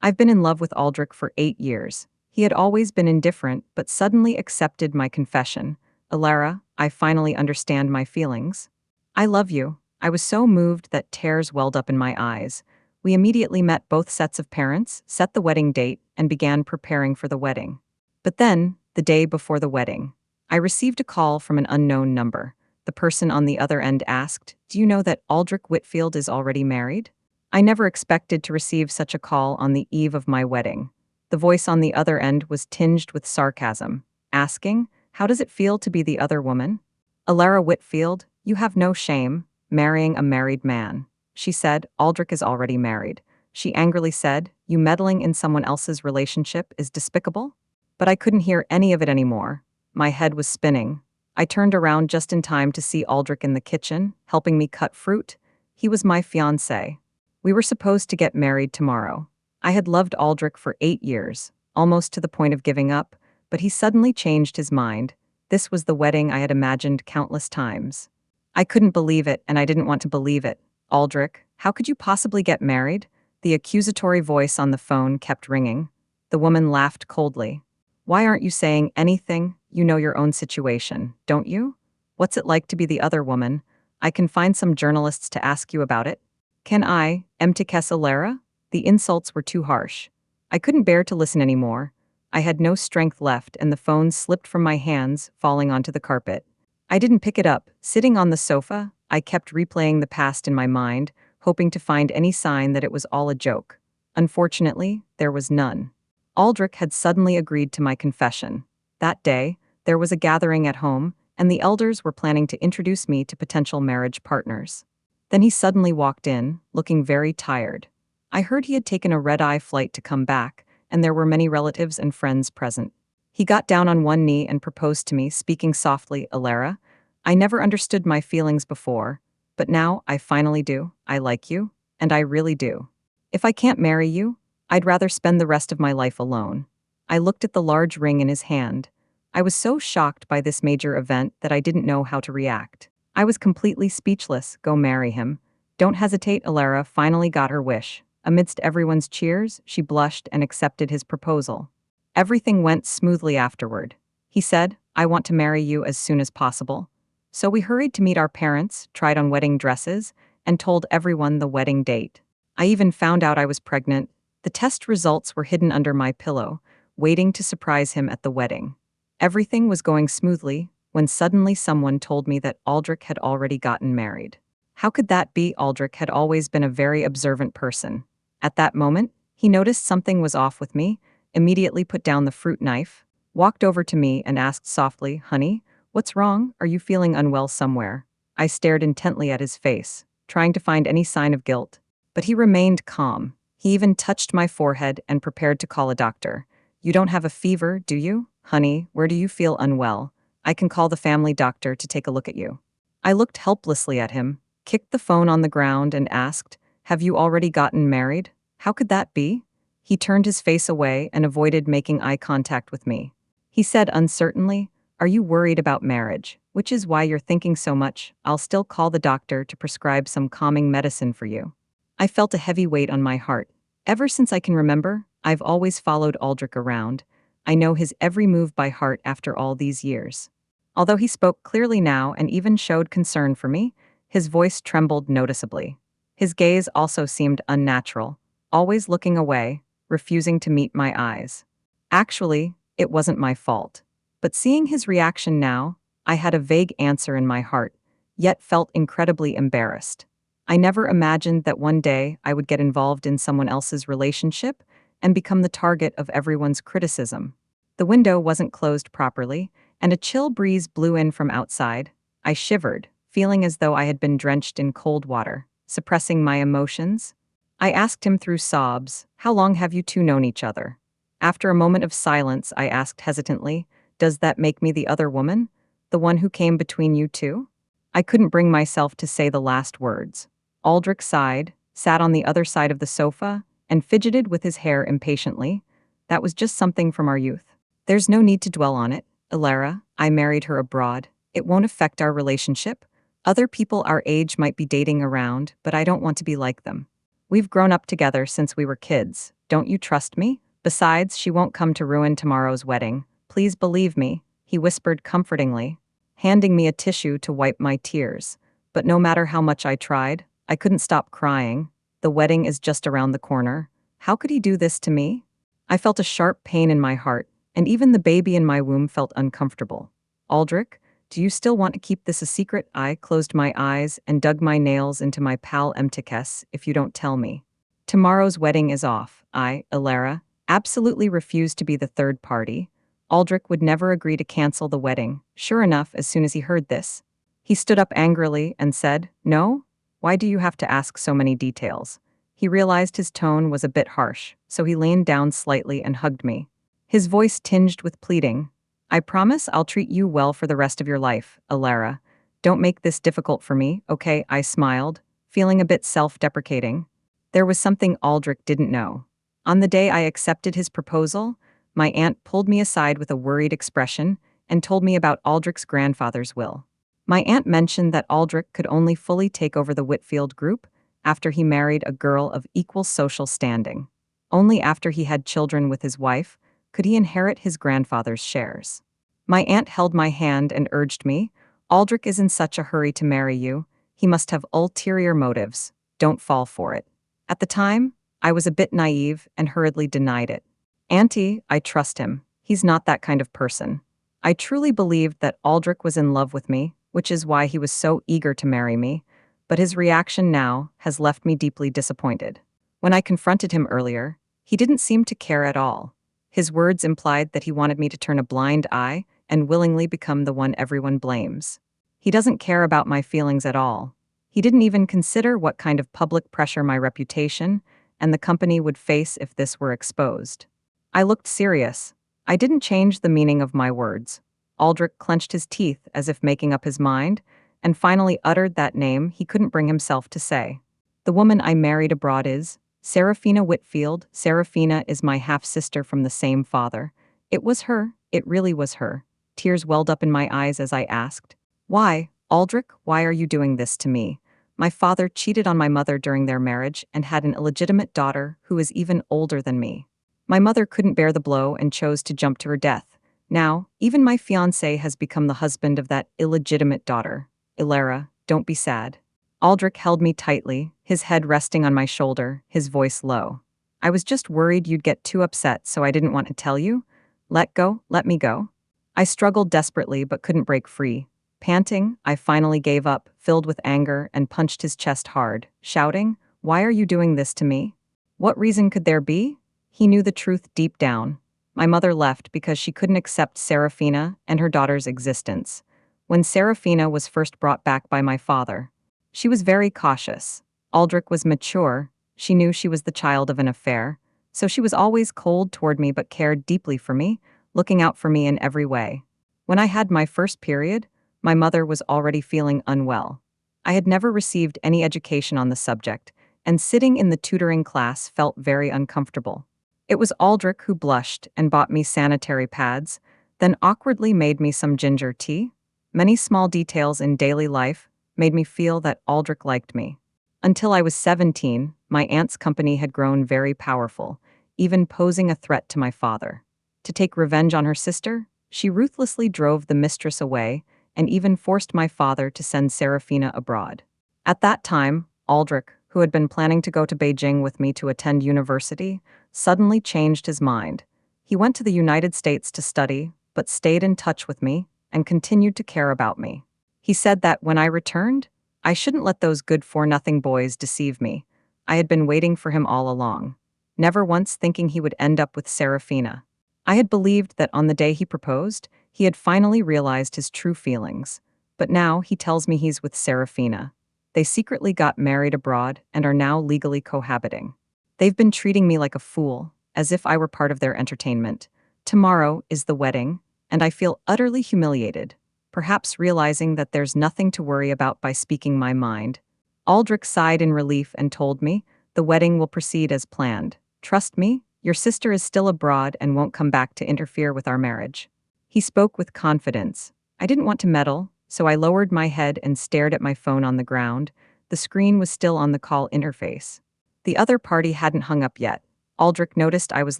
I've been in love with Aldrich for 8 years. He had always been indifferent, but suddenly accepted my confession. Alara, I finally understand my feelings. I love you. I was so moved that tears welled up in my eyes. We immediately met both sets of parents, set the wedding date, and began preparing for the wedding. But then, the day before the wedding, I received a call from an unknown number. The person on the other end asked, "Do you know that Aldrich Whitfield is already married?" I never expected to receive such a call on the eve of my wedding. The voice on the other end was tinged with sarcasm, asking, "How does it feel to be the other woman?" "Alara Whitfield, you have no shame, marrying a married man." She said, "Aldrich is already married." She angrily said, "You meddling in someone else's relationship is despicable?" But I couldn't hear any of it anymore. My head was spinning. I turned around just in time to see Aldrich in the kitchen, helping me cut fruit. He was my fiancé. We were supposed to get married tomorrow. I had loved Aldrich for 8 years, almost to the point of giving up, but he suddenly changed his mind. This was the wedding I had imagined countless times. I couldn't believe it, and I didn't want to believe it. "Aldrich, how could you possibly get married?" The accusatory voice on the phone kept ringing. The woman laughed coldly. "Why aren't you saying anything? You know your own situation, don't you? What's it like to be the other woman? I can find some journalists to ask you about it." "Can I, Mtikes Alara?" The insults were too harsh. I couldn't bear to listen anymore. I had no strength left, and the phone slipped from my hands, falling onto the carpet. I didn't pick it up. Sitting on the sofa, I kept replaying the past in my mind, hoping to find any sign that it was all a joke. Unfortunately, there was none. Aldrich had suddenly agreed to my confession. That day, there was a gathering at home, and the elders were planning to introduce me to potential marriage partners. Then he suddenly walked in, looking very tired. I heard he had taken a red-eye flight to come back, and there were many relatives and friends present. He got down on one knee and proposed to me, speaking softly, "Alara, I never understood my feelings before, but now I finally do. I like you, and I really do. If I can't marry you, I'd rather spend the rest of my life alone." I looked at the large ring in his hand. I was so shocked by this major event that I didn't know how to react. I was completely speechless. "Go marry him. Don't hesitate." Alara finally got her wish. Amidst everyone's cheers, she blushed and accepted his proposal. Everything went smoothly afterward. He said, "I want to marry you as soon as possible." So we hurried to meet our parents, tried on wedding dresses, and told everyone the wedding date. I even found out I was pregnant. The test results were hidden under my pillow, waiting to surprise him at the wedding. Everything was going smoothly when suddenly someone told me that Aldrich had already gotten married. How could that be? Aldrich had always been a very observant person. At that moment, he noticed something was off with me, immediately put down the fruit knife, walked over to me and asked softly, "Honey, what's wrong? Are you feeling unwell somewhere?" I stared intently at his face, trying to find any sign of guilt. But he remained calm. He even touched my forehead and prepared to call a doctor. "You don't have a fever, do you? Honey, where do you feel unwell? I can call the family doctor to take a look at you." I looked helplessly at him, kicked the phone on the ground and asked, "Have you already gotten married? How could that be?" He turned his face away and avoided making eye contact with me. He said uncertainly, "Are you worried about marriage? Which is why you're thinking so much. I'll still call the doctor to prescribe some calming medicine for you." I felt a heavy weight on my heart. Ever since I can remember, I've always followed Aldrich around. I know his every move by heart after all these years. Although he spoke clearly now and even showed concern for me, his voice trembled noticeably. His gaze also seemed unnatural, always looking away, refusing to meet my eyes. Actually, it wasn't my fault. But seeing his reaction now, I had a vague answer in my heart, yet felt incredibly embarrassed. I never imagined that one day I would get involved in someone else's relationship and become the target of everyone's criticism. The window wasn't closed properly, and a chill breeze blew in from outside. I shivered, feeling as though I had been drenched in cold water, suppressing my emotions. I asked him through sobs, "How long have you two known each other?" After a moment of silence, I asked hesitantly, "Does that make me the other woman? The one who came between you two?" I couldn't bring myself to say the last words. Aldrich sighed, sat on the other side of the sofa, and fidgeted with his hair impatiently. "That was just something from our youth. There's no need to dwell on it. Alara, I married her abroad. It won't affect our relationship. Other people our age might be dating around, but I don't want to be like them." We've grown up together since we were kids. Don't you trust me? Besides, she won't come to ruin tomorrow's wedding. Please believe me, he whispered comfortingly, handing me a tissue to wipe my tears. But no matter how much I tried, I couldn't stop crying. The wedding is just around the corner. How could he do this to me? I felt a sharp pain in my heart, and even the baby in my womb felt uncomfortable. Aldrich, do you still want to keep this a secret? I closed my eyes and dug my nails into my pal Emtikes if you don't tell me. Tomorrow's wedding is off. I, Ilara, absolutely refused to be the third party. Aldrich would never agree to cancel the wedding. Sure enough, as soon as he heard this, he stood up angrily and said, "No? Why do you have to ask so many details?" He realized his tone was a bit harsh, so he leaned down slightly and hugged me. His voice tinged with pleading. "I promise I'll treat you well for the rest of your life, Ilara. Don't make this difficult for me, okay?" I smiled, feeling a bit self-deprecating. There was something Aldrich didn't know. On the day I accepted his proposal, my aunt pulled me aside with a worried expression and told me about Aldrich's grandfather's will. My aunt mentioned that Aldrich could only fully take over the Whitfield group after he married a girl of equal social standing. Only after he had children with his wife could he inherit his grandfather's shares. My aunt held my hand and urged me, "Aldrich is in such a hurry to marry you. He must have ulterior motives. Don't fall for it." At the time, I was a bit naive and hurriedly denied it. "Auntie, I trust him. He's not that kind of person." I truly believed that Aldrich was in love with me, which is why he was so eager to marry me, but his reaction now has left me deeply disappointed. When I confronted him earlier, he didn't seem to care at all. His words implied that he wanted me to turn a blind eye and willingly become the one everyone blames. He doesn't care about my feelings at all. He didn't even consider what kind of public pressure my reputation and the company would face if this were exposed. I looked serious. I didn't change the meaning of my words. Aldrich clenched his teeth as if making up his mind, and finally uttered that name he couldn't bring himself to say. "The woman I married abroad is Serafina Whitfield. Serafina is my half-sister from the same father." It was her. It really was her. Tears welled up in my eyes as I asked, "Why, Aldrich, why are you doing this to me? My father cheated on my mother during their marriage and had an illegitimate daughter who is even older than me. My mother couldn't bear the blow and chose to jump to her death. Now, even my fiancé has become the husband of that illegitimate daughter. Ilara, don't be sad." Aldrich held me tightly, his head resting on my shoulder, his voice low. "I was just worried you'd get too upset, so I didn't want to tell you. Let me go." I struggled desperately but couldn't break free. Panting, I finally gave up, filled with anger, and punched his chest hard, shouting, "Why are you doing this to me? What reason could there be?" He knew the truth deep down. My mother left because she couldn't accept Serafina and her daughter's existence. When Serafina was first brought back by my father, she was very cautious. Aldrich was mature. She knew she was the child of an affair, so she was always cold toward me but cared deeply for me, looking out for me in every way. When I had my first period, my mother was already feeling unwell. I had never received any education on the subject, and sitting in the tutoring class felt very uncomfortable. It was Aldrich who blushed and bought me sanitary pads, then awkwardly made me some ginger tea. Many small details in daily life made me feel that Aldrich liked me. Until I was 17, my aunt's company had grown very powerful, even posing a threat to my father. To take revenge on her sister, she ruthlessly drove the mistress away and even forced my father to send Serafina abroad. At that time, Aldrich, who had been planning to go to Beijing with me to attend university, suddenly changed his mind. He went to the United States to study, but stayed in touch with me and continued to care about me. He said that when I returned, I shouldn't let those good-for-nothing boys deceive me. I had been waiting for him all along, never once thinking he would end up with Serafina. I had believed that on the day he proposed, he had finally realized his true feelings. But now he tells me he's with Serafina. They secretly got married abroad and are now legally cohabiting. They've been treating me like a fool, as if I were part of their entertainment. Tomorrow is the wedding, and I feel utterly humiliated, perhaps realizing that there's nothing to worry about by speaking my mind. Aldrich sighed in relief and told me, "The wedding will proceed as planned. Trust me, your sister is still abroad and won't come back to interfere with our marriage." He spoke with confidence. I didn't want to meddle, so I lowered my head and stared at my phone on the ground. The screen was still on the call interface. The other party hadn't hung up yet. Aldrich noticed I was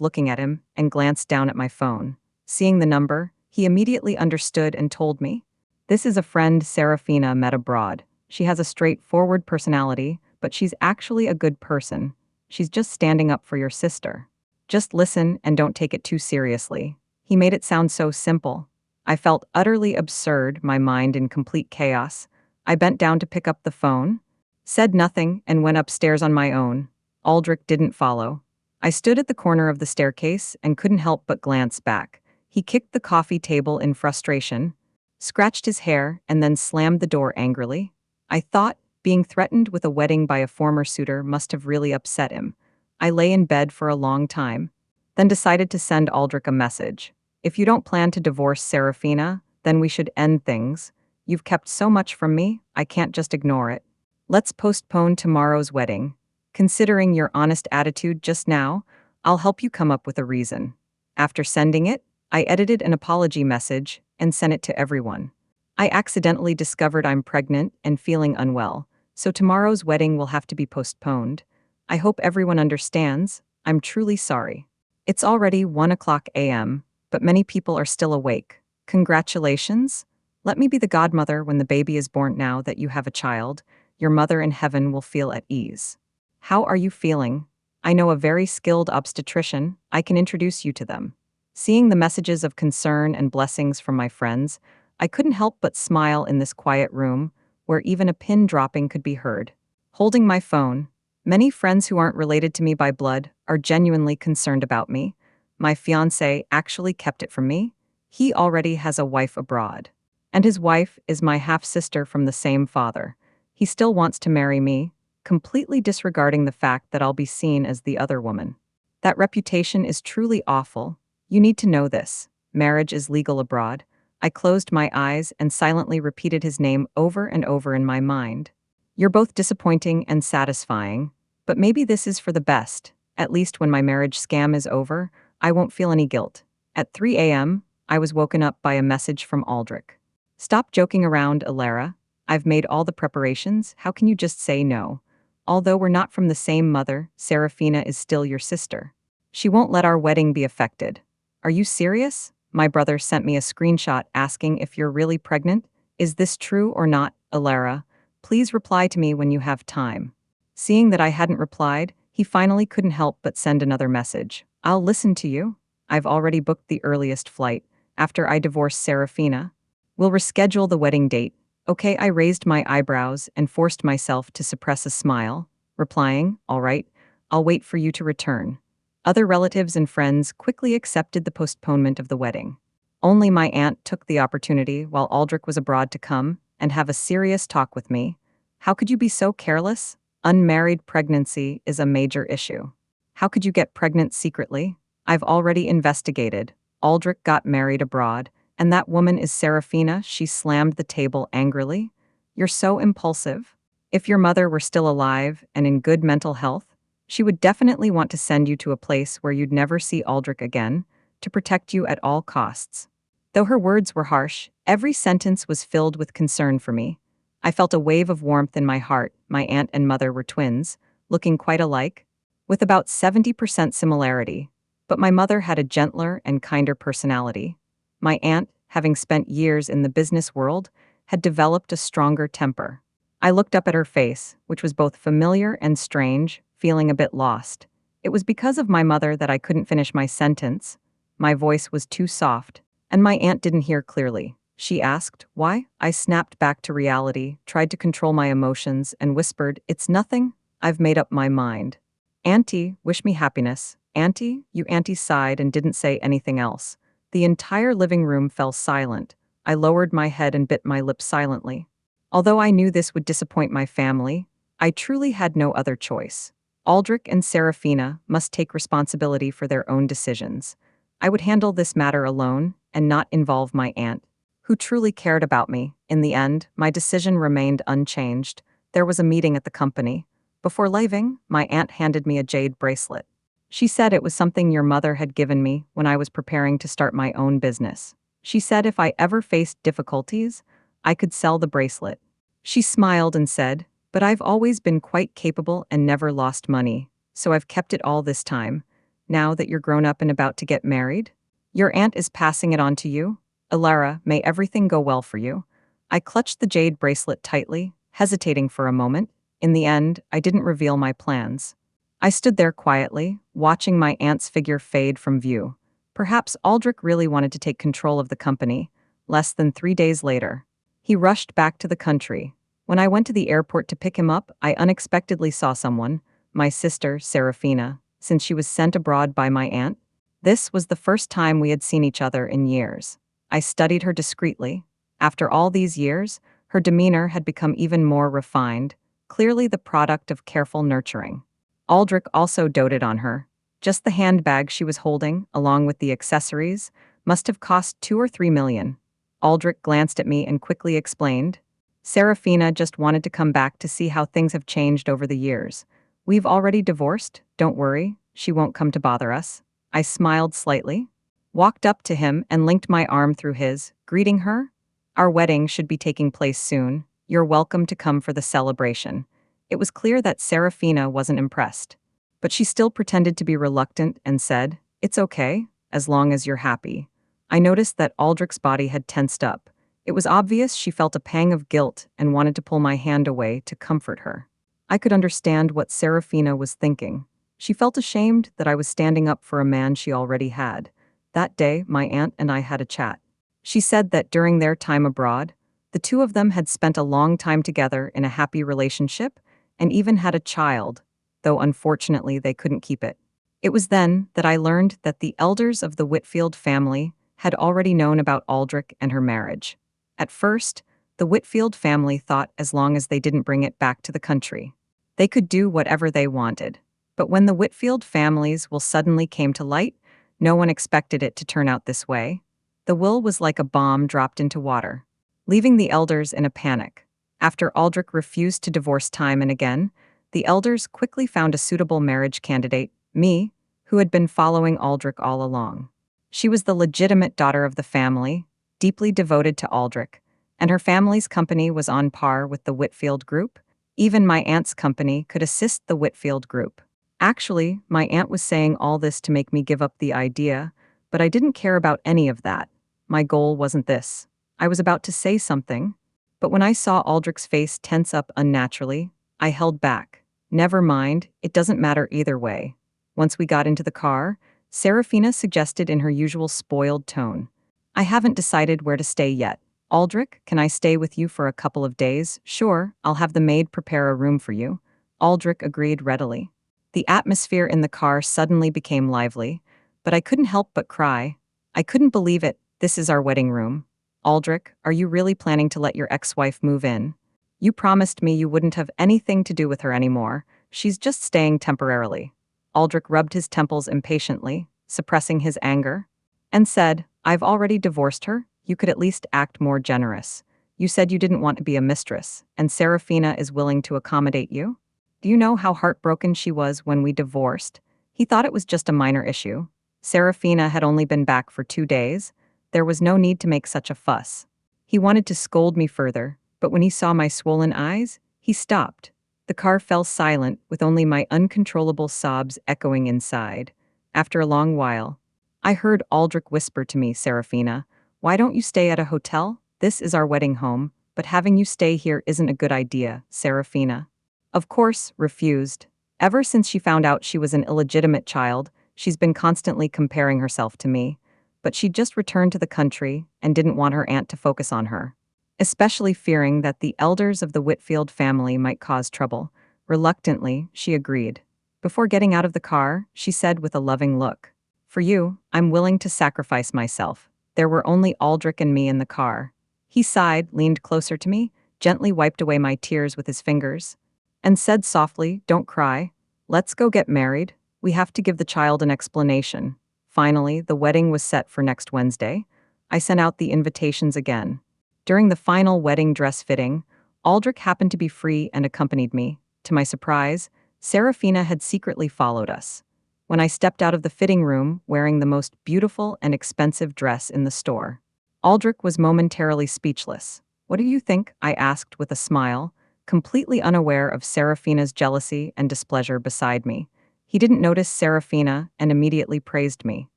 looking at him and glanced down at my phone. Seeing the number, he immediately understood and told me. This is a friend Serafina met abroad. She has a straightforward personality, but she's actually a good person. She's just standing up for your sister. Just listen and don't take it too seriously. He made it sound so simple. I felt utterly absurd, my mind in complete chaos. I bent down to pick up the phone, said nothing, and went upstairs on my own. Aldrich didn't follow. I stood at the corner of the staircase and couldn't help but glance back. He kicked the coffee table in frustration, scratched his hair, and then slammed the door angrily. I thought being threatened with a wedding by a former suitor must have really upset him. I lay in bed for a long time, then decided to send Aldrich a message. If you don't plan to divorce Serafina, then we should end things. You've kept so much from me, I can't just ignore it. Let's postpone tomorrow's wedding. Considering your honest attitude just now, I'll help you come up with a reason. After sending it, I edited an apology message and sent it to everyone. I accidentally discovered I'm pregnant and feeling unwell, so tomorrow's wedding will have to be postponed. I hope everyone understands. I'm truly sorry. It's already 1 a.m., but many people are still awake. Congratulations. Let me be the godmother when the baby is born. Now that you have a child, your mother in heaven will feel at ease. How are you feeling? I know a very skilled obstetrician. I can introduce you to them. Seeing the messages of concern and blessings from my friends, I couldn't help but smile in this quiet room, where even a pin dropping could be heard. Holding my phone, many friends who aren't related to me by blood are genuinely concerned about me. My fiancé actually kept it from me. He already has a wife abroad. And his wife is my half-sister from the same father. He still wants to marry me, completely disregarding the fact that I'll be seen as the other woman. That reputation is truly awful. You need to know this. Marriage is legal abroad. I closed my eyes and silently repeated his name over and over in my mind. You're both disappointing and satisfying, but maybe this is for the best. At least when my marriage scam is over, I won't feel any guilt. At 3 a.m., I was woken up by a message from Aldrich. Stop joking around, Alara. I've made all the preparations. How can you just say no? Although we're not from the same mother, Serafina is still your sister. She won't let our wedding be affected. Are you serious? My brother sent me a screenshot asking if you're really pregnant. Is this true or not, Alara? Please reply to me when you have time. Seeing that I hadn't replied, he finally couldn't help but send another message. I'll listen to you. I've already booked the earliest flight. After I divorce Serafina, we'll reschedule the wedding date. Okay, I raised my eyebrows and forced myself to suppress a smile, replying, all right, I'll wait for you to return. Other relatives and friends quickly accepted the postponement of the wedding. Only my aunt took the opportunity while Aldrich was abroad to come and have a serious talk with me. How could you be so careless? Unmarried pregnancy is a major issue. How could you get pregnant secretly? I've already investigated. Aldrich got married abroad, and that woman is Serafina. She slammed the table angrily. You're so impulsive. If your mother were still alive and in good mental health, she would definitely want to send you to a place where you'd never see Aldrich again, to protect you at all costs. Though her words were harsh, every sentence was filled with concern for me. I felt a wave of warmth in my heart. My aunt and mother were twins, looking quite alike, with about 70% similarity. But my mother had a gentler and kinder personality. My aunt, having spent years in the business world, had developed a stronger temper. I looked up at her face, which was both familiar and strange, feeling a bit lost. It was because of my mother that I couldn't finish my sentence. My voice was too soft, and my aunt didn't hear clearly. She asked, why? I snapped back to reality, tried to control my emotions, and whispered, it's nothing. I've made up my mind. Auntie, wish me happiness. Auntie? Auntie sighed and didn't say anything else. The entire living room fell silent. I lowered my head and bit my lips silently. Although I knew this would disappoint my family, I truly had no other choice. Aldrich and Serafina must take responsibility for their own decisions. I would handle this matter alone and not involve my aunt, who truly cared about me. In the end, my decision remained unchanged. There was a meeting at the company. Before leaving, my aunt handed me a jade bracelet. She said it was something your mother had given me when I was preparing to start my own business. She said if I ever faced difficulties, I could sell the bracelet. She smiled and said, but I've always been quite capable and never lost money. So I've kept it all this time. Now that you're grown up and about to get married? Your aunt is passing it on to you? Alara, may everything go well for you. I clutched the jade bracelet tightly, hesitating for a moment. In the end, I didn't reveal my plans. I stood there quietly, watching my aunt's figure fade from view. Perhaps Aldrich really wanted to take control of the company. Less than 3 days later, he rushed back to the country. When I went to the airport to pick him up, I unexpectedly saw someone, my sister, Serafina, since she was sent abroad by my aunt. This was the first time we had seen each other in years. I studied her discreetly. After all these years, her demeanor had become even more refined, clearly the product of careful nurturing. Aldrich also doted on her. Just the handbag she was holding, along with the accessories, must have cost 2 or 3 million. Aldrich glanced at me and quickly explained. Serafina just wanted to come back to see how things have changed over the years. We've already divorced, don't worry, she won't come to bother us. I smiled slightly, walked up to him and linked my arm through his, greeting her. Our wedding should be taking place soon. You're welcome to come for the celebration. It was clear that Serafina wasn't impressed, but she still pretended to be reluctant and said, "It's okay, as long as you're happy." I noticed that Aldrich's body had tensed up. It was obvious she felt a pang of guilt and wanted to pull my hand away to comfort her. I could understand what Serafina was thinking. She felt ashamed that I was standing up for a man she already had. That day, my aunt and I had a chat. She said that during their time abroad, the two of them had spent a long time together in a happy relationship and even had a child, though unfortunately they couldn't keep it. It was then that I learned that the elders of the Whitfield family had already known about Aldrich and her marriage. At first, the Whitfield family thought as long as they didn't bring it back to the country, they could do whatever they wanted. But when the Whitfield families will suddenly came to light, no one expected it to turn out this way. The will was like a bomb dropped into water, leaving the elders in a panic. After Aldrich refused to divorce time and again, the elders quickly found a suitable marriage candidate, me, who had been following Aldrich all along. She was the legitimate daughter of the family, deeply devoted to Aldrich, and her family's company was on par with the Whitfield group. Even my aunt's company could assist the Whitfield group. Actually, my aunt was saying all this to make me give up the idea, but I didn't care about any of that. My goal wasn't this. I was about to say something, but when I saw Aldrich's face tense up unnaturally, I held back. Never mind, it doesn't matter either way. Once we got into the car, Serafina suggested in her usual spoiled tone, "I haven't decided where to stay yet. Aldrich, can I stay with you for a couple of days? Sure, I'll have the maid prepare a room for you." Aldrich agreed readily. The atmosphere in the car suddenly became lively, but I couldn't help but cry. I couldn't believe it. This is our wedding room. Aldrich, are you really planning to let your ex-wife move in? You promised me you wouldn't have anything to do with her anymore. She's just staying temporarily. Aldrich rubbed his temples impatiently, suppressing his anger, and said, "I've already divorced her. You could at least act more generous. You said you didn't want to be a mistress, and Serafina is willing to accommodate you? Do you know how heartbroken she was when we divorced? He thought it was just a minor issue. Serafina had only been back for 2 days. There was no need to make such a fuss." He wanted to scold me further, but when he saw my swollen eyes, he stopped. The car fell silent, with only my uncontrollable sobs echoing inside. After a long while, I heard Aldrich whisper to me, "Serafina, why don't you stay at a hotel? This is our wedding home, but having you stay here isn't a good idea." Serafina, of course, refused. Ever since she found out she was an illegitimate child, she's been constantly comparing herself to me. But she'd just returned to the country and didn't want her aunt to focus on her, especially fearing that the elders of the Whitfield family might cause trouble. Reluctantly, she agreed. Before getting out of the car, she said with a loving look, "For you, I'm willing to sacrifice myself." There were only Aldrich and me in the car. He sighed, leaned closer to me, gently wiped away my tears with his fingers, and said softly, "Don't cry. Let's go get married. We have to give the child an explanation." Finally, the wedding was set for next Wednesday. I sent out the invitations again. During the final wedding dress fitting, Aldrich happened to be free and accompanied me. To my surprise, Serafina had secretly followed us. When I stepped out of the fitting room wearing the most beautiful and expensive dress in the store, Aldrich was momentarily speechless. "What do you think?" I asked with a smile, completely unaware of Serafina's jealousy and displeasure beside me. He didn't notice Serafina and immediately praised me.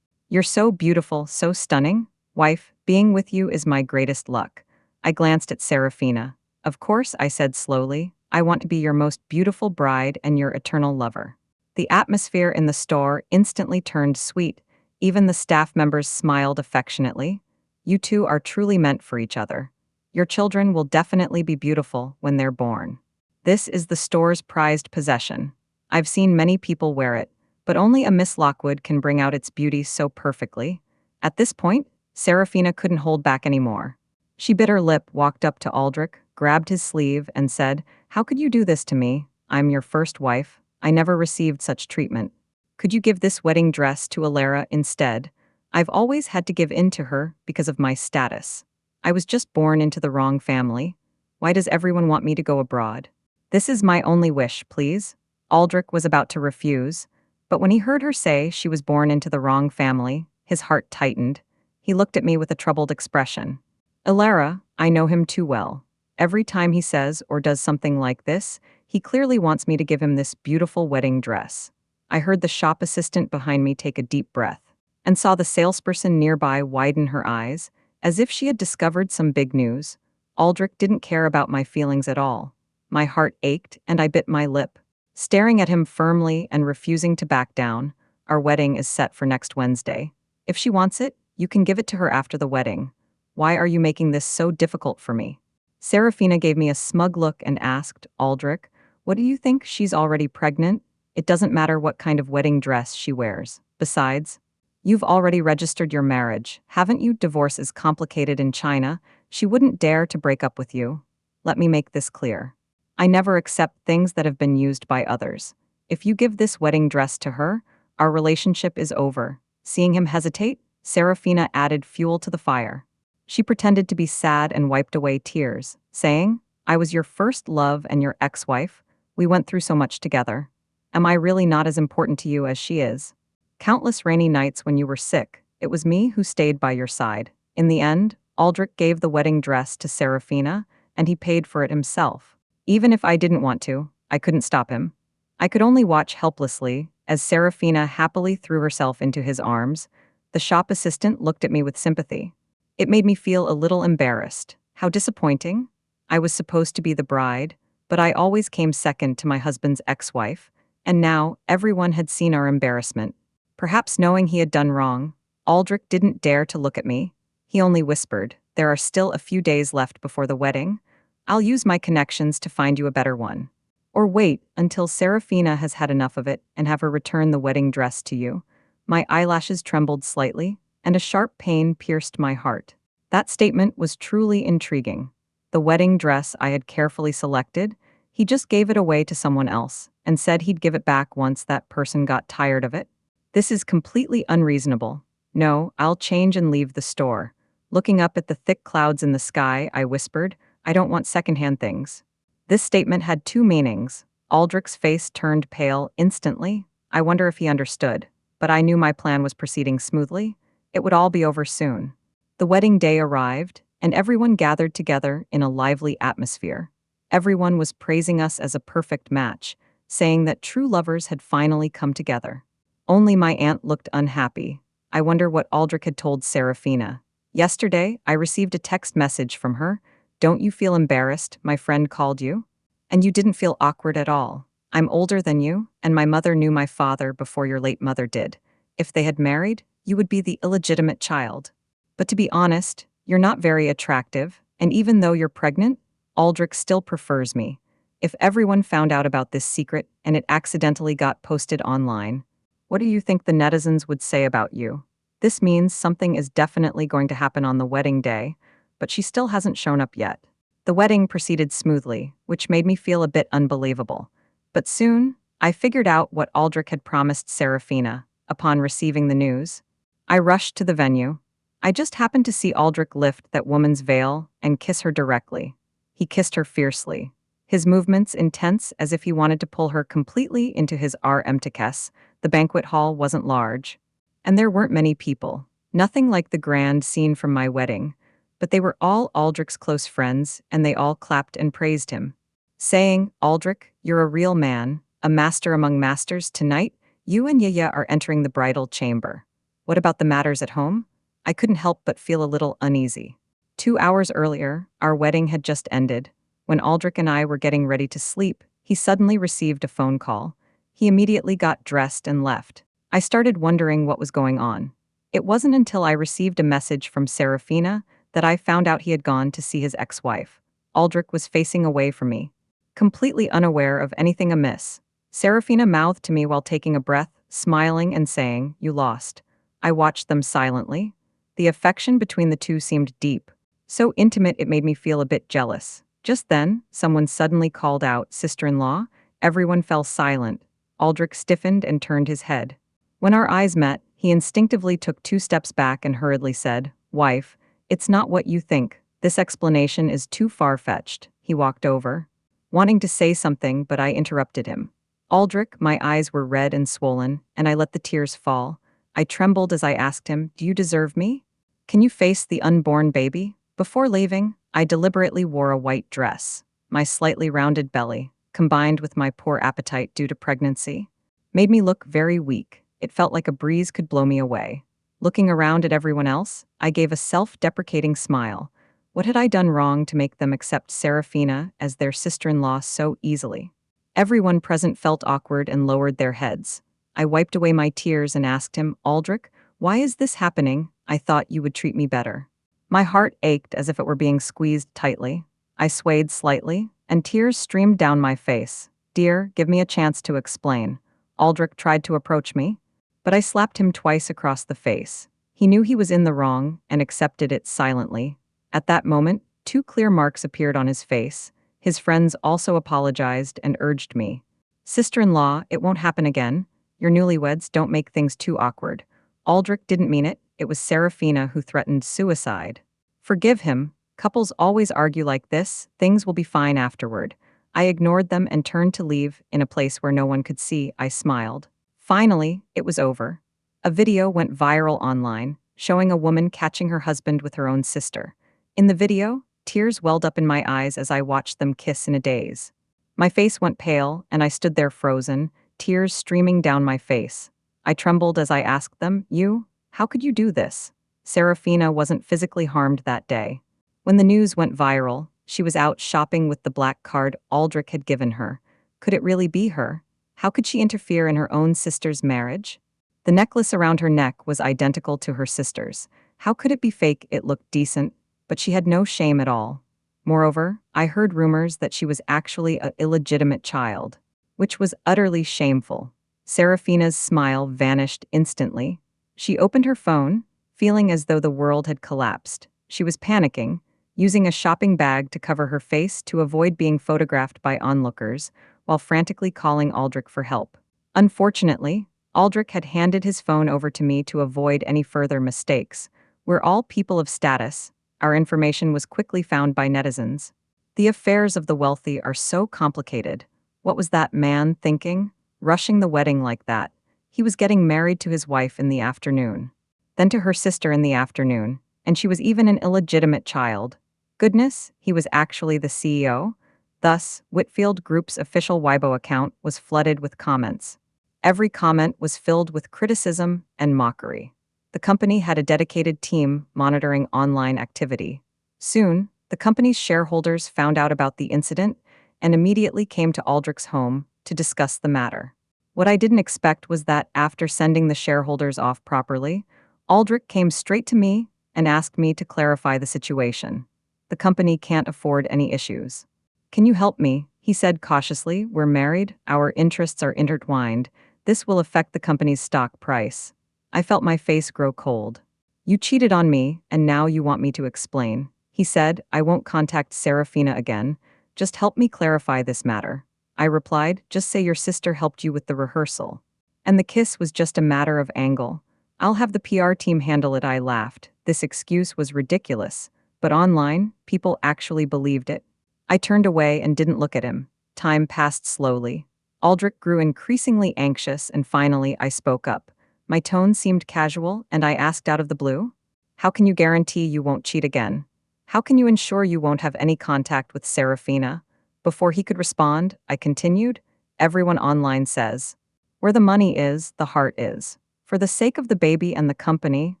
You're so beautiful, so stunning. Wife, being with you is my greatest luck. I glanced at Serafina. Of course, I said slowly, I want to be your most beautiful bride and your eternal lover. The atmosphere in the store instantly turned sweet. Even the staff members smiled affectionately. You two are truly meant for each other. Your children will definitely be beautiful when they're born. This is the store's prized possession. I've seen many people wear it, but only a Miss Lockwood can bring out its beauty so perfectly. At this point, Serafina couldn't hold back anymore. She bit her lip, walked up to Aldrich, grabbed his sleeve, and said, "How could you do this to me? I'm your first wife. I never received such treatment. Could you give this wedding dress to Alara instead? I've always had to give in to her because of my status. I was just born into the wrong family. Why does everyone want me to go abroad? This is my only wish, please." Aldrich was about to refuse, but when he heard her say she was born into the wrong family, his heart tightened. He looked at me with a troubled expression. Alara, I know him too well. Every time he says or does something like this, he clearly wants me to give him this beautiful wedding dress. I heard the shop assistant behind me take a deep breath, and saw the salesperson nearby widen her eyes, as if she had discovered some big news. Aldrich didn't care about my feelings at all. My heart ached, and I bit my lip. Staring at him firmly and refusing to back down, our wedding is set for next Wednesday. If she wants it, you can give it to her after the wedding. Why are you making this so difficult for me? Serafina gave me a smug look and asked, Aldrich, what do you think? She's already pregnant? It doesn't matter what kind of wedding dress she wears. Besides, you've already registered your marriage, haven't you? Divorce is complicated in China. She wouldn't dare to break up with you. Let me make this clear. I never accept things that have been used by others. If you give this wedding dress to her, our relationship is over. Seeing him hesitate, Serafina added fuel to the fire. She pretended to be sad and wiped away tears, saying, I was your first love and your ex-wife. We went through so much together. Am I really not as important to you as she is? Countless rainy nights when you were sick, it was me who stayed by your side. In the end, Aldrich gave the wedding dress to Serafina, and he paid for it himself. Even if I didn't want to, I couldn't stop him. I could only watch helplessly as Serafina happily threw herself into his arms. The shop assistant looked at me with sympathy. It made me feel a little embarrassed. How disappointing. I was supposed to be the bride, but I always came second to my husband's ex-wife, and now everyone had seen our embarrassment. Perhaps knowing he had done wrong, Aldrich didn't dare to look at me. He only whispered, there are still a few days left before the wedding. I'll use my connections to find you a better one. Or wait until Serafina has had enough of it and have her return the wedding dress to you. My eyelashes trembled slightly, and a sharp pain pierced my heart. That statement was truly intriguing. The wedding dress I had carefully selected, he just gave it away to someone else and said he'd give it back once that person got tired of it. This is completely unreasonable. No, I'll change and leave the store. Looking up at the thick clouds in the sky, I whispered, I don't want secondhand things. This statement had two meanings. Aldrich's face turned pale instantly. I wonder if he understood, but I knew my plan was proceeding smoothly. It would all be over soon. The wedding day arrived, and everyone gathered together in a lively atmosphere. Everyone was praising us as a perfect match, saying that true lovers had finally come together. Only my aunt looked unhappy. I wonder what Aldrich had told Serafina. Yesterday, I received a text message from her. Don't you feel embarrassed? My friend called you. And you didn't feel awkward at all. I'm older than you, and my mother knew my father before your late mother did. If they had married, you would be the illegitimate child. But to be honest, you're not very attractive, and even though you're pregnant, Aldrich still prefers me. If everyone found out about this secret and it accidentally got posted online, what do you think the netizens would say about you? This means something is definitely going to happen on the wedding day, but she still hasn't shown up yet. The wedding proceeded smoothly, which made me feel a bit unbelievable. But soon, I figured out what Aldrich had promised Serafina. Upon receiving the news, I rushed to the venue. I just happened to see Aldrich lift that woman's veil and kiss her directly. He kissed her fiercely, his movements intense as if he wanted to pull her completely into his RMTKS. The banquet hall wasn't large, and there weren't many people. Nothing like the grand scene from my wedding, but they were all Aldrich's close friends, and they all clapped and praised him, saying, Aldrich, you're a real man, a master among masters. Tonight, You and Yaya are entering the bridal chamber. What about the matters at home? I couldn't help but feel a little uneasy. 2 hours earlier, our wedding had just ended. When Aldrich and I were getting ready to sleep, he suddenly received a phone call. He immediately got dressed and left. I started wondering what was going on. It wasn't until I received a message from Serafina that I found out he had gone to see his ex-wife. Aldrich was facing away from me, completely unaware of anything amiss. Serafina mouthed to me while taking a breath, smiling and saying, "You lost." I watched them silently. The affection between the two seemed deep, so intimate it made me feel a bit jealous. Just then, someone suddenly called out, "Sister-in-law?" Everyone fell silent. Aldrich stiffened and turned his head. When our eyes met, he instinctively took 2 steps back and hurriedly said, "Wife, it's not what you think. This explanation is too far-fetched." He walked over, wanting to say something, but I interrupted him. Aldrich, my eyes were red and swollen, and I let the tears fall. I trembled as I asked him, "Do you deserve me? Can you face the unborn baby?" Before leaving, I deliberately wore a white dress. My slightly rounded belly, combined with my poor appetite due to pregnancy, made me look very weak. It felt like a breeze could blow me away. Looking around at everyone else, I gave a self-deprecating smile. What had I done wrong to make them accept Serafina as their sister-in-law so easily? Everyone present felt awkward and lowered their heads. I wiped away my tears and asked him, "Aldrich, why is this happening? I thought you would treat me better." My heart ached as if it were being squeezed tightly. I swayed slightly, and tears streamed down my face. "Dear, give me a chance to explain." Aldrich tried to approach me, but I slapped him twice across the face. He knew he was in the wrong and accepted it silently. At that moment, 2 clear marks appeared on his face. His friends also apologized and urged me. "Sister-in-law, it won't happen again. Your newlyweds don't make things too awkward." Aldrich didn't mean it. It was Serafina who threatened suicide. "Forgive him. Couples always argue like this. Things will be fine afterward." I ignored them and turned to leave. In a place where no one could see, I smiled. Finally, it was over. A video went viral online, showing a woman catching her husband with her own sister. In the video, tears welled up in my eyes as I watched them kiss in a daze. My face went pale, and I stood there frozen, tears streaming down my face. I trembled as I asked them, "You? How could you do this?" Serafina wasn't physically harmed that day. When the news went viral, she was out shopping with the black card Aldrich had given her. Could it really be her? How could she interfere in her own sister's marriage? The necklace around her neck was identical to her sister's. How could it be fake? It looked decent, but she had no shame at all. Moreover, I heard rumors that she was actually an illegitimate child, which was utterly shameful. Serafina's smile vanished instantly. She opened her phone, feeling as though the world had collapsed. She was panicking, using a shopping bag to cover her face to avoid being photographed by onlookers, while frantically calling Aldrich for help. Unfortunately, Aldrich had handed his phone over to me to avoid any further mistakes. We're all people of status. Our information was quickly found by netizens. The affairs of the wealthy are so complicated. What was that man thinking? Rushing the wedding like that. He was getting married to his wife in the afternoon, then to her sister in the afternoon, and she was even an illegitimate child. Goodness, he was actually the CEO? Thus, Whitfield Group's official Weibo account was flooded with comments. Every comment was filled with criticism and mockery. The company had a dedicated team monitoring online activity. Soon, the company's shareholders found out about the incident and immediately came to Aldrich's home to discuss the matter. What I didn't expect was that after sending the shareholders off properly, Aldrich came straight to me and asked me to clarify the situation. The company can't afford any issues. "Can you help me?" he said cautiously. "We're married, our interests are intertwined. This will affect the company's stock price." I felt my face grow cold. "You cheated on me, and now you want me to explain." He said, "I won't contact Serafina again. Just help me clarify this matter." I replied, "Just say your sister helped you with the rehearsal. And the kiss was just a matter of angle. I'll have the PR team handle it." I laughed. This excuse was ridiculous. But online, people actually believed it. I turned away and didn't look at him. Time passed slowly. Aldrich grew increasingly anxious, and finally I spoke up. My tone seemed casual, and I asked out of the blue, "How can you guarantee you won't cheat again? How can you ensure you won't have any contact with Serafina?" Before he could respond, I continued, "Everyone online says Where the money is, the heart is. For the sake of the baby and the company,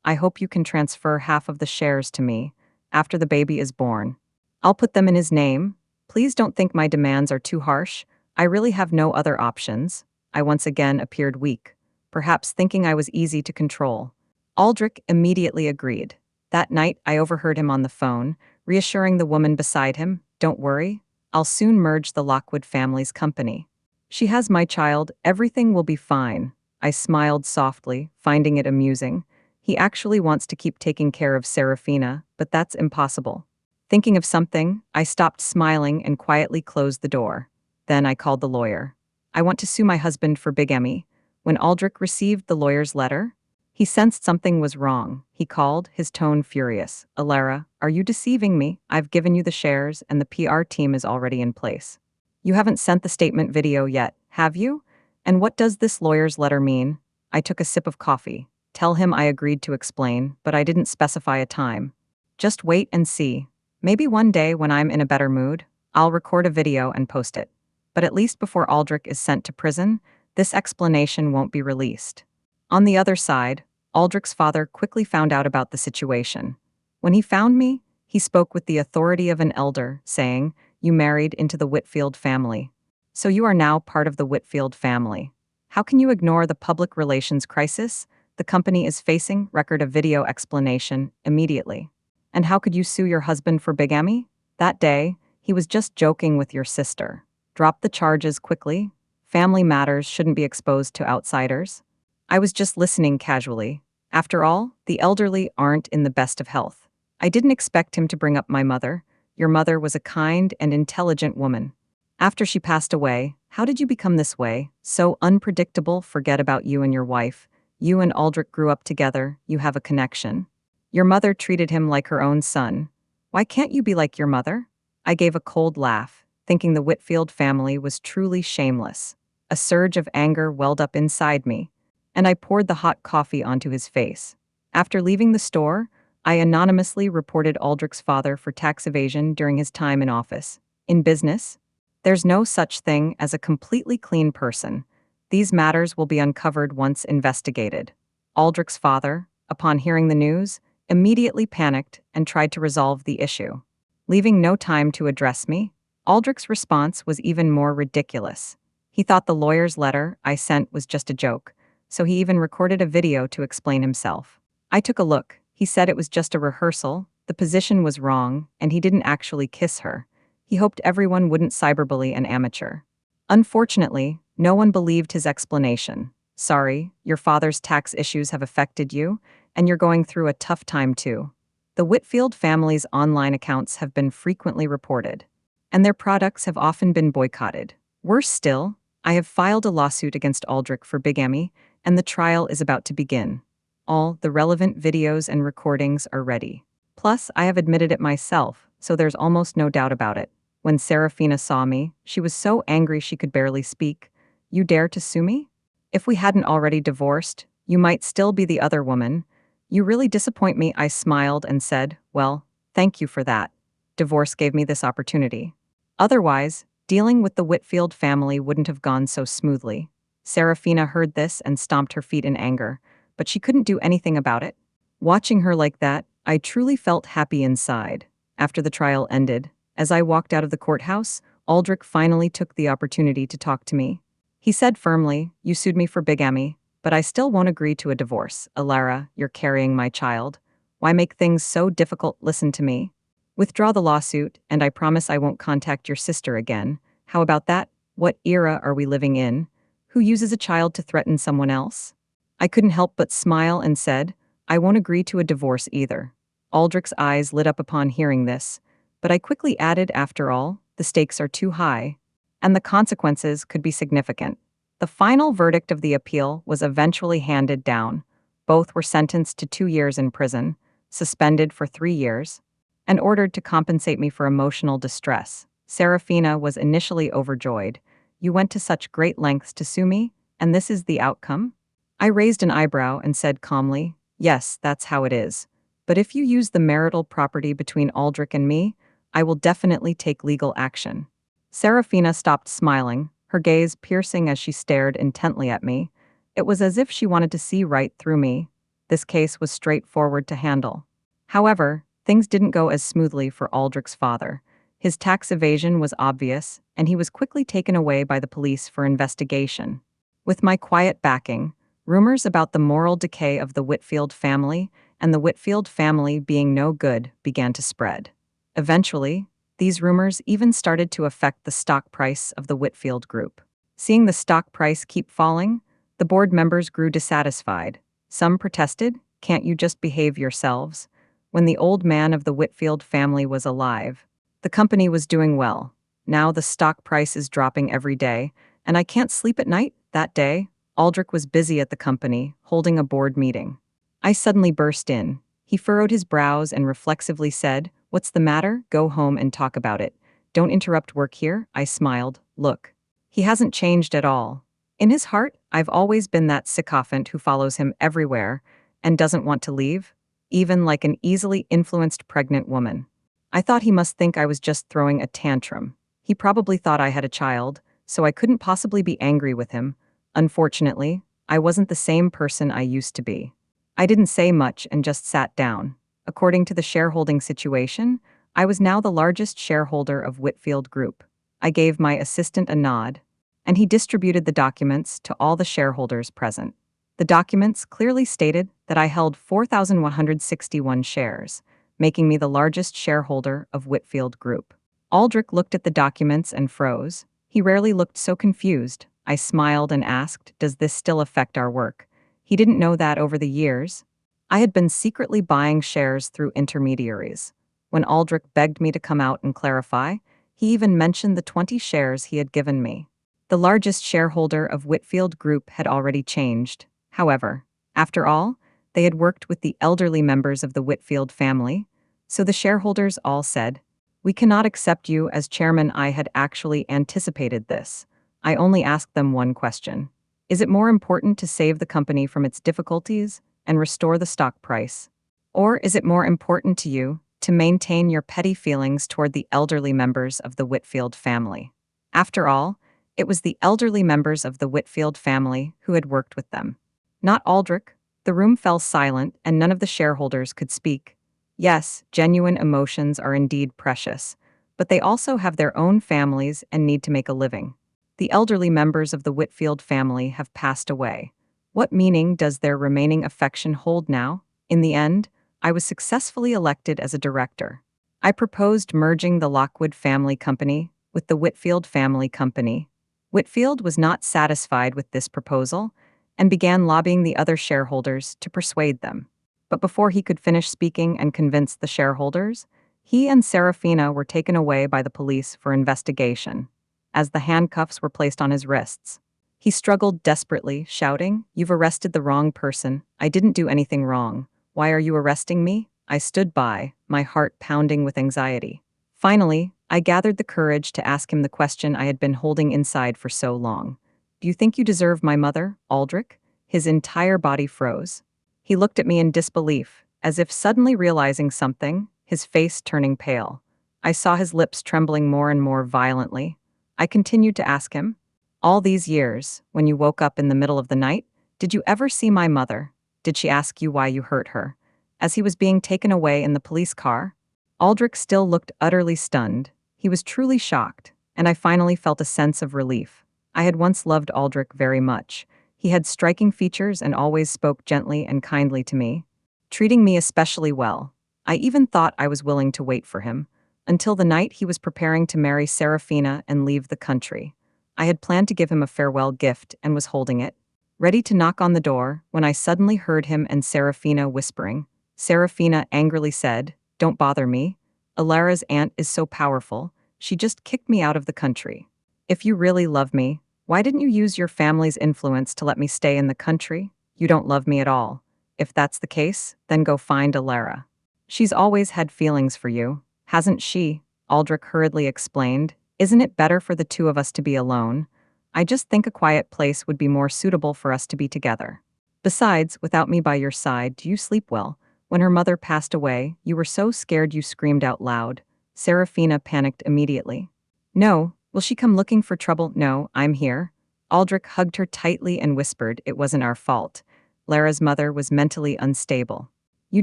I hope you can transfer half of the shares to me after the baby is born. I'll put them in his name. Please don't think my demands are too harsh. I really have no other options. I once again appeared weak, perhaps thinking I was easy to control. Aldrich immediately agreed. That night, I overheard him on the phone, reassuring the woman beside him, "Don't worry, I'll soon merge the Lockwood family's company. She has my child, everything will be fine." I smiled softly, finding it amusing. He actually wants to keep taking care of Serafina, but that's impossible. Thinking of something, I stopped smiling and quietly closed the door. Then I called the lawyer. "I want to sue my husband for bigamy." When Aldrich received the lawyer's letter, he sensed something was wrong. He called, his tone furious. "Alara, are you deceiving me? I've given you the shares and the PR team is already in place. You haven't sent the statement video yet, have you? And what does this lawyer's letter mean?" I took a sip of coffee. Tell him I agreed to explain, but I didn't specify a time. Just wait and see. Maybe one day when I'm in a better mood, I'll record a video and post it. But at least before Aldrich is sent to prison, this explanation won't be released. On the other side, Aldrich's father quickly found out about the situation. When he found me, he spoke with the authority of an elder, saying, "You married into the Whitfield family. So you are now part of the Whitfield family. How can you ignore the public relations crisis the company is facing?" Record a video explanation immediately. "And how could you sue your husband for bigamy? That day, he was just joking with your sister. Drop the charges quickly. Family matters shouldn't be exposed to outsiders." I was just listening casually. After all, the elderly aren't in the best of health. I didn't expect him to bring up my mother. Your mother was a kind and intelligent woman. After she passed away, how did you become this way? So unpredictable. Forget about you and your wife. You and Aldrich grew up together. You have a connection. Your mother treated him like her own son. Why can't you be like your mother? I gave a cold laugh, thinking the Whitfield family was truly shameless. A surge of anger welled up inside me, and I poured the hot coffee onto his face. After leaving the store, I anonymously reported Aldrich's father for tax evasion during his time in office. In business, there's no such thing as a completely clean person. These matters will be uncovered once investigated. Aldrich's father, upon hearing the news, immediately panicked and tried to resolve the issue. Leaving no time to address me, Aldrich's response was even more ridiculous. He thought the lawyer's letter I sent was just a joke, so he even recorded a video to explain himself. I took a look. He said it was just a rehearsal, the position was wrong, and he didn't actually kiss her. He hoped everyone wouldn't cyberbully an amateur. Unfortunately, no one believed his explanation. "Sorry, your father's tax issues have affected you, and you're going through a tough time too." The Whitfield family's online accounts have been frequently reported, and their products have often been boycotted. Worse still, I have filed a lawsuit against Aldrich for bigamy, and the trial is about to begin. All the relevant videos and recordings are ready. Plus, I have admitted it myself, so there's almost no doubt about it. When Serafina saw me, she was so angry she could barely speak. "You dare to sue me? If we hadn't already divorced, you might still be the other woman. You really disappoint me." I smiled and said, "Well, thank you for that. Divorce gave me this opportunity. Otherwise, dealing with the Whitfield family wouldn't have gone so smoothly." Serafina heard this and stomped her feet in anger, but she couldn't do anything about it. Watching her like that, I truly felt happy inside. After the trial ended, as I walked out of the courthouse, Aldrich finally took the opportunity to talk to me. He said firmly, "You sued me for bigamy, but I still won't agree to a divorce. Alara, you're carrying my child. Why make things so difficult? Listen to me. Withdraw the lawsuit, and I promise I won't contact your sister again. How about that? What era are we living in? Who uses a child to threaten someone else?" I couldn't help but smile and said, "I won't agree to a divorce either." Aldrich's eyes lit up upon hearing this, but I quickly added, "After all, the stakes are too high, and the consequences could be significant." The final verdict of the appeal was eventually handed down. Both were sentenced to 2 years in prison, suspended for 3 years, and ordered to compensate me for emotional distress. Serafina was initially overjoyed. "You went to such great lengths to sue me, and this is the outcome?" I raised an eyebrow and said calmly, "Yes, that's how it is. But if you use the marital property between Aldrich and me, I will definitely take legal action." Serafina stopped smiling, her gaze piercing as she stared intently at me. It was as if she wanted to see right through me. This case was straightforward to handle. However, things didn't go as smoothly for Aldrich's father. His tax evasion was obvious, and he was quickly taken away by the police for investigation. With my quiet backing, rumors about the moral decay of the Whitfield family and the Whitfield family being no good began to spread. Eventually, these rumors even started to affect the stock price of the Whitfield Group. Seeing the stock price keep falling, the board members grew dissatisfied. Some protested, "Can't you just behave yourselves?" When the old man of the Whitfield family was alive, the company was doing well. Now the stock price is dropping every day, and I can't sleep at night. That day, Aldrich was busy at the company, holding a board meeting. I suddenly burst in. He furrowed his brows and reflexively said, "What's the matter? Go home and talk about it. Don't interrupt work here." I smiled. Look. He hasn't changed at all. In his heart, I've always been that sycophant who follows him everywhere and doesn't want to leave, even like an easily influenced pregnant woman. I thought he must think I was just throwing a tantrum. He probably thought I had a child, so I couldn't possibly be angry with him. Unfortunately, I wasn't the same person I used to be. I didn't say much and just sat down. According to the shareholding situation, I was now the largest shareholder of Whitfield Group. I gave my assistant a nod, and he distributed the documents to all the shareholders present. The documents clearly stated that I held 4,161 shares, making me the largest shareholder of Whitfield Group. Aldrich looked at the documents and froze. He rarely looked so confused. I smiled and asked, "Does this still affect our work?" He didn't know that over the years, I had been secretly buying shares through intermediaries. When Aldrich begged me to come out and clarify, he even mentioned the 20 shares he had given me. The largest shareholder of Whitfield Group had already changed. However, after all, they had worked with the elderly members of the Whitfield family, so the shareholders all said, "We cannot accept you as chairman." I had actually anticipated this. I only asked them one question. Is it more important to save the company from its difficulties and restore the stock price? Or is it more important to you to maintain your petty feelings toward the elderly members of the Whitfield family? After all, it was the elderly members of the Whitfield family who had worked with them, not Aldrich. The room fell silent and none of the shareholders could speak. Yes, genuine emotions are indeed precious, but they also have their own families and need to make a living. The elderly members of the Whitfield family have passed away. What meaning does their remaining affection hold now? In the end, I was successfully elected as a director. I proposed merging the Lockwood family company with the Whitfield family company. Whitfield was not satisfied with this proposal and began lobbying the other shareholders to persuade them. But before he could finish speaking and convince the shareholders, he and Serafina were taken away by the police for investigation. As the handcuffs were placed on his wrists, he struggled desperately, shouting, "You've arrested the wrong person. I didn't do anything wrong. Why are you arresting me?" I stood by, my heart pounding with anxiety. Finally, I gathered the courage to ask him the question I had been holding inside for so long. "Do you think you deserve my mother, Aldrich?" His entire body froze. He looked at me in disbelief, as if suddenly realizing something, his face turning pale. I saw his lips trembling more and more violently. I continued to ask him, "All these years, when you woke up in the middle of the night, did you ever see my mother? Did she ask you why you hurt her?" As he was being taken away in the police car, Aldrich still looked utterly stunned. He was truly shocked, and I finally felt a sense of relief. I had once loved Aldrich very much. He had striking features and always spoke gently and kindly to me, treating me especially well. I even thought I was willing to wait for him, until the night he was preparing to marry Serafina and leave the country. I had planned to give him a farewell gift and was holding it, ready to knock on the door, when I suddenly heard him and Serafina whispering. Serafina angrily said, "Don't bother me. Alara's aunt is so powerful, she just kicked me out of the country. If you really love me, why didn't you use your family's influence to let me stay in the country? You don't love me at all. If that's the case, then go find Alara. She's always had feelings for you, hasn't she?" Aldrich hurriedly explained. "Isn't it better for the two of us to be alone? I just think a quiet place would be more suitable for us to be together. Besides, without me by your side, do you sleep well? When her mother passed away, you were so scared you screamed out loud." Serafina panicked immediately. "No, Will she come looking for trouble? No, I'm here. Aldrich hugged her tightly and whispered, it wasn't our fault. Lara's mother was mentally unstable. You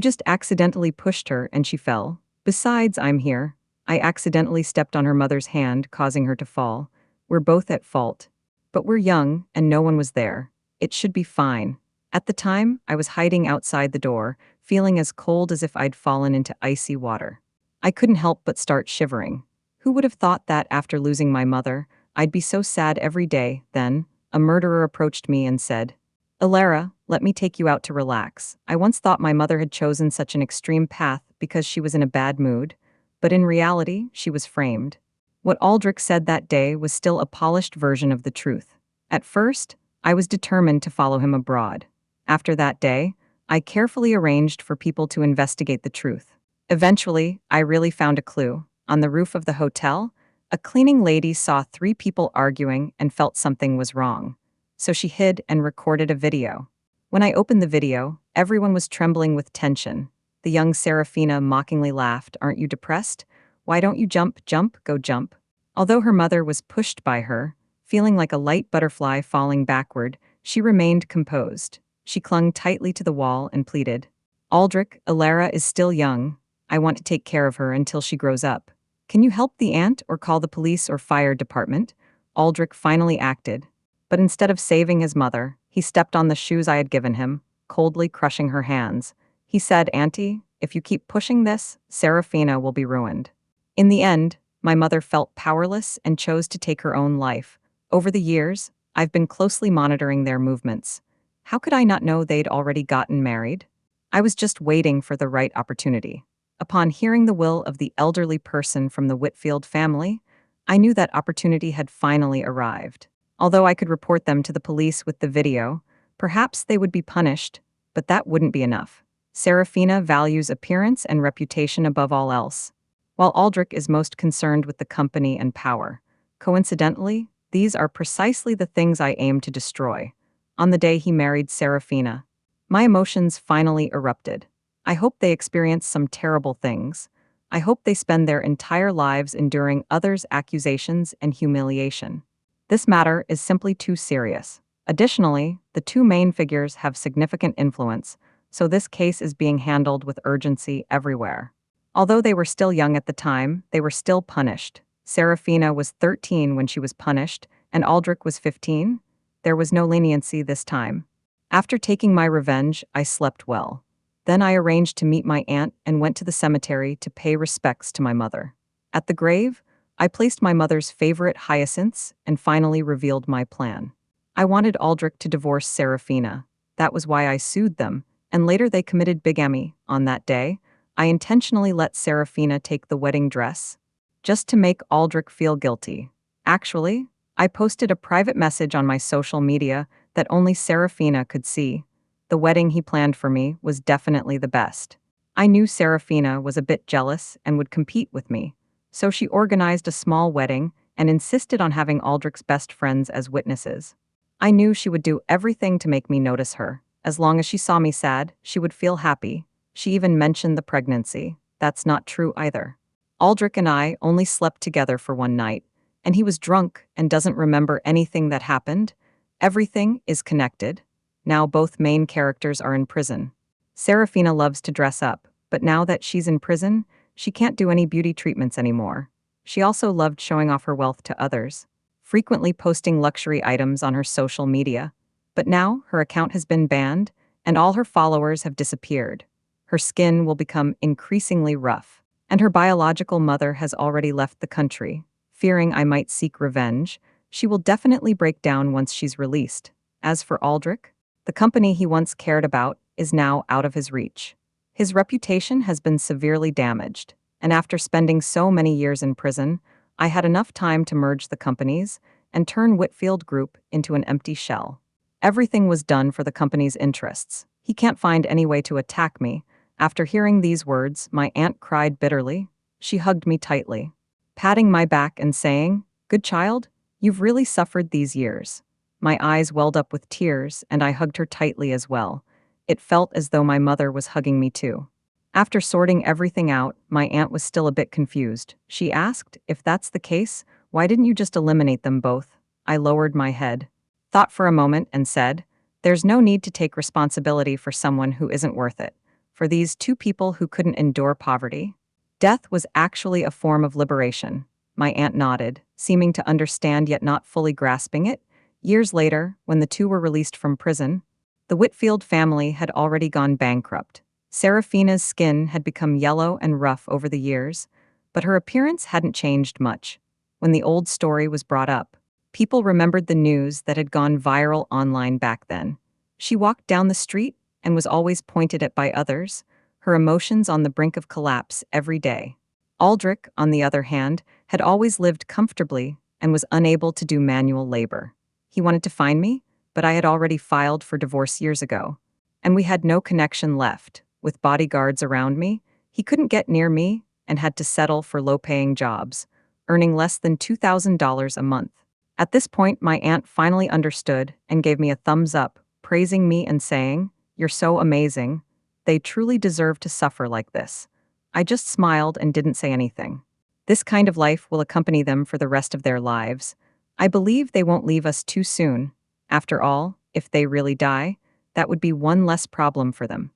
just accidentally pushed her and she fell. Besides, I'm here. I accidentally stepped on her mother's hand, causing her to fall. We're both at fault. But we're young, and no one was there. It should be fine. At the time, I was hiding outside the door, feeling as cold as if I'd fallen into icy water. I couldn't help but start shivering. Who would have thought that after losing my mother, I'd be so sad every day? Then, a murderer approached me and said, Alara, let me take you out to relax. I once thought my mother had chosen such an extreme path because she was in a bad mood, but in reality, she was framed. What Aldrich said that day was still a polished version of the truth. At first, I was determined to follow him abroad. After that day, I carefully arranged for people to investigate the truth. Eventually, I really found a clue. On the roof of the hotel, a cleaning lady saw 3 people arguing and felt something was wrong. So she hid and recorded a video. When I opened the video, everyone was trembling with tension. The young Serafina mockingly laughed, "Aren't you depressed? Why don't you jump, jump, go jump?" Although her mother was pushed by her, feeling like a light butterfly falling backward, she remained composed. She clung tightly to the wall and pleaded, Aldrich, Alara is still young. I want to take care of her until she grows up. Can you help the aunt or call the police or fire department? Aldrich finally acted. But instead of saving his mother, he stepped on the shoes I had given him, coldly crushing her hands. He said, Auntie, if you keep pushing this, Serafina will be ruined. In the end, my mother felt powerless and chose to take her own life. Over the years, I've been closely monitoring their movements. How could I not know they'd already gotten married? I was just waiting for the right opportunity. Upon hearing the will of the elderly person from the Whitfield family, I knew that opportunity had finally arrived. Although I could report them to the police with the video, perhaps they would be punished, but that wouldn't be enough. Serafina values appearance and reputation above all else, while Aldrich is most concerned with the company and power. Coincidentally, these are precisely the things I aim to destroy. On the day he married Serafina, my emotions finally erupted. I hope they experience some terrible things. I hope they spend their entire lives enduring others' accusations and humiliation. This matter is simply too serious. Additionally, the 2 main figures have significant influence, so this case is being handled with urgency everywhere. Although they were still young at the time, they were still punished. Serafina was 13 when she was punished, and Aldrich was 15. There was no leniency this time. After taking my revenge, I slept well. Then I arranged to meet my aunt and went to the cemetery to pay respects to my mother. At the grave, I placed my mother's favorite hyacinths and finally revealed my plan. I wanted Aldrich to divorce Serafina. That was why I sued them, and later they committed bigamy. On that day, I intentionally let Serafina take the wedding dress, just to make Aldrich feel guilty. Actually, I posted a private message on my social media that only Serafina could see. The wedding he planned for me was definitely the best. I knew Serafina was a bit jealous and would compete with me, so she organized a small wedding and insisted on having Aldrich's best friends as witnesses. I knew she would do everything to make me notice her. As long as she saw me sad, she would feel happy. She even mentioned the pregnancy. That's not true either. Aldrich and I only slept together for one night, and he was drunk and doesn't remember anything that happened. Everything is connected. Now both main characters are in prison. Serafina loves to dress up, but now that she's in prison, she can't do any beauty treatments anymore. She also loved showing off her wealth to others, frequently posting luxury items on her social media. But now her account has been banned, and all her followers have disappeared. Her skin will become increasingly rough, and her biological mother has already left the country. Fearing I might seek revenge, she will definitely break down once she's released. As for Aldrich, the company he once cared about is now out of his reach. His reputation has been severely damaged, and after spending so many years in prison, I had enough time to merge the companies and turn Whitfield Group into an empty shell. Everything was done for the company's interests. He can't find any way to attack me. After hearing these words, my aunt cried bitterly. She hugged me tightly, patting my back and saying, "Good child, you've really suffered these years." My eyes welled up with tears, and I hugged her tightly as well. It felt as though my mother was hugging me too. After sorting everything out, my aunt was still a bit confused. She asked, "If that's the case, Why didn't you just eliminate them both? I lowered my head, thought for a moment, and said, there's no need to take responsibility for someone who isn't worth it. For these two people who couldn't endure poverty, death was actually a form of liberation. My aunt nodded, seeming to understand yet not fully grasping it. Years later, when the two were released from prison, the Whitfield family had already gone bankrupt. Serafina's skin had become yellow and rough over the years, but her appearance hadn't changed much. When the old story was brought up, people remembered the news that had gone viral online back then. She walked down the street and was always pointed at by others, her emotions on the brink of collapse every day. Aldrich, on the other hand, had always lived comfortably and was unable to do manual labor. He wanted to find me, but I had already filed for divorce years ago, and we had no connection left. With bodyguards around me, he couldn't get near me and had to settle for low-paying jobs, earning less than $2,000 a month. At this point, my aunt finally understood and gave me a thumbs up, praising me and saying, "You're so amazing. They truly deserve to suffer like this." I just smiled and didn't say anything. This kind of life will accompany them for the rest of their lives. I believe they won't leave us too soon. After all, if they really die, that would be one less problem for them.